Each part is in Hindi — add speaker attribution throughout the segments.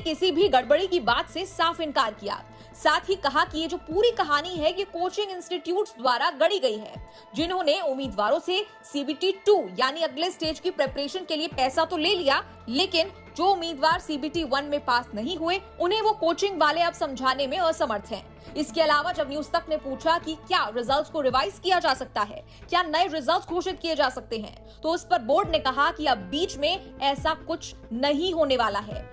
Speaker 1: किसी भी गड़बड़ी की बात से साफ इनकार किया। साथ ही कहा कि ये जो पूरी कहानी है ये कोचिंग इंस्टीट्यूट्स द्वारा गढ़ी गई है, जिन्होंने उम्मीदवारों से CBT 2 यानी अगले स्टेज की प्रिपरेशन के लिए पैसा तो ले लिया, लेकिन जो उम्मीदवार CBT 1 में पास नहीं हुए उन्हें वो कोचिंग वाले अब समझाने में असमर्थ हैं। इसके अलावा जब न्यूज तक ने पूछा कि क्या रिजल्ट्स को रिवाइज किया जा सकता है, क्या नए रिजल्ट्स घोषित किए जा सकते हैं, तो उस पर बोर्ड ने कहा कि अब बीच में ऐसा कुछ नहीं होने वाला है,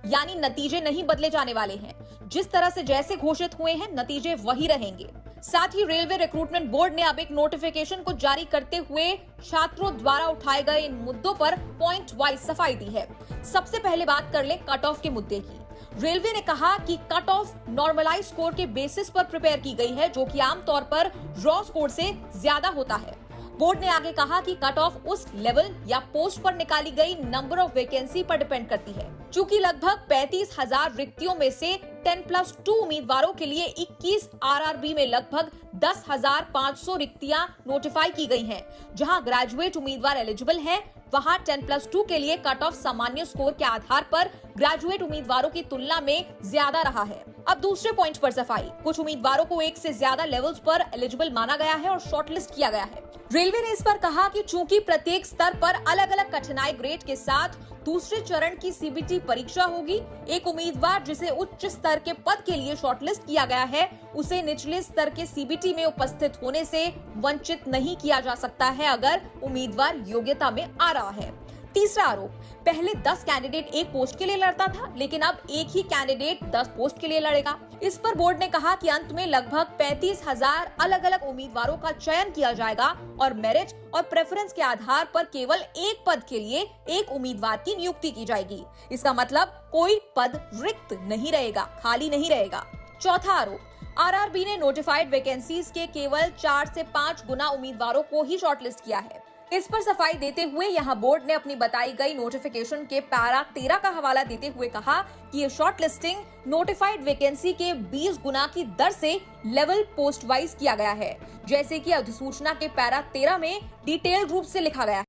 Speaker 1: यानी नतीजे नहीं बदले जाने वाले हैं। जिस तरह से जैसे घोषित हुए हैं नतीजे वही रहेंगे। साथ ही रेलवे रिक्रूटमेंट बोर्ड ने अब एक नोटिफिकेशन को जारी करते हुए छात्रों द्वारा उठाए गए इन मुद्दों पर पॉइंट वाइज सफाई दी है। सबसे पहले बात कर ले कट ऑफ के मुद्दे की। रेलवे ने कहा कि कट ऑफ नॉर्मलाइज स्कोर के बेसिस पर प्रिपेयर की गई है, जो कि आमतौर पर रॉ स्कोर से ज्यादा होता है। बोर्ड ने आगे कहा कि कट ऑफ उस लेवल या पोस्ट पर निकाली गई नंबर ऑफ वैकेंसी पर डिपेंड करती है। चूंकि लगभग 35,000 रिक्तियों में से 10+2 उम्मीदवारों के लिए 21 RRB में लगभग 10,500 रिक्तियां नोटिफाई की गई हैं। जहां ग्रेजुएट उम्मीदवार एलिजिबल हैं, वहां 10+2 के लिए कट ऑफ सामान्य स्कोर के आधार पर ग्रेजुएट उम्मीदवारों की तुलना में ज्यादा रहा है। अब दूसरे पॉइंट पर सफाई। कुछ उम्मीदवारों को एक से ज्यादा लेवल्स पर एलिजिबल माना गया है और शॉर्टलिस्ट किया गया है। रेलवे ने इस पर कहा कि चूंकि प्रत्येक स्तर पर अलग अलग कठिनाई ग्रेड के साथ दूसरे चरण की CBT परीक्षा होगी, एक उम्मीदवार जिसे उच्च स्तर के पद के लिए शॉर्टलिस्ट किया गया है, उसे निचले स्तर के CBT में उपस्थित होने से वंचित नहीं किया जा सकता है अगर उम्मीदवार योग्यता में आ रहा है। तीसरा आरोप, पहले 10 कैंडिडेट एक पोस्ट के लिए लड़ता था, लेकिन अब एक ही कैंडिडेट 10 पोस्ट के लिए लड़ेगा। इस पर बोर्ड ने कहा कि अंत में लगभग 35,000 अलग अलग उम्मीदवारों का चयन किया जाएगा और मेरिट और प्रेफरेंस के आधार पर केवल एक पद के लिए एक उम्मीदवार की नियुक्ति की जाएगी। इसका मतलब कोई पद रिक्त नहीं रहेगा, खाली नहीं रहेगा। चौथा आरोप, RRB ने नोटिफाइड वैकेंसीज के केवल 4 से 5 गुना उम्मीदवारों को ही शॉर्टलिस्ट किया है। इस पर सफाई देते हुए यहां बोर्ड ने अपनी बताई गई नोटिफिकेशन के पैरा 13 का हवाला देते हुए कहा कि ये शॉर्ट लिस्टिंग नोटिफाइड वैकेंसी के 20 गुना की दर से लेवल पोस्ट वाइज किया गया है, जैसे कि अधिसूचना के पैरा 13 में डिटेल रूप से लिखा गया है।